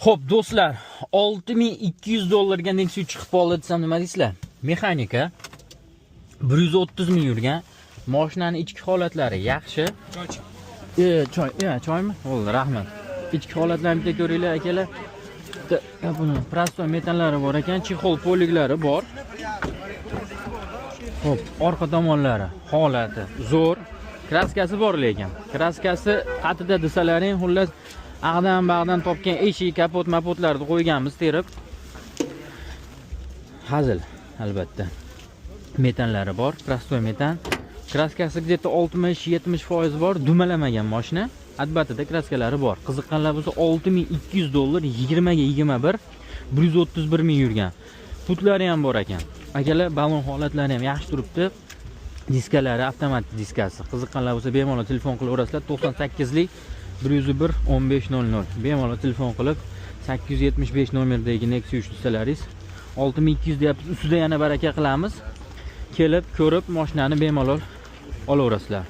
Xo'p, do'stlar, 6200 dollarga Nexus chiqib qoldi desam nima deysizlar? Mexanika 130 ming yurgan. Mashinaning ichki holatlari yaxshi. Choymi? Bo'ldi, rahmat. Ichki holatlarini bitta ko'ringlar akalar. Buni prostoy metallari bor ekan, chexol poliglari bor. Xo'p, orqa tomonlari holati zo'r. Kraskasi bor lekin. Kraskasi qatida desalaring, xullas ag'dan-bag'dan topgan eshik, kapot-mapotlarni qo'yganmiz terib. Hazil, albatta. Metallari bor, prostoy metan. Kraskasi где-то 60-70% bor, dumalamagan mashina. Albatta kraskalari bor. Qiziqqanlar bo'lsa 6200 dollar 20 ga 21 131 ming yurgan. Putlari ham bor ekan. Akalar, balon holatlari ham yaxshi turibdi. Diskalari avtomatik diskasi. Qiziqqanlar bo'lsa bemalol telefon qilaverasizlar. 98lik 101 1500. Bemalol telefon qilib 875 nomerdagi Nexus desalaringiz 6200 deyapmiz. Ustida yana baraka qilamiz. Kelib, ko'rib, mashinani bemalol olaverasizlar.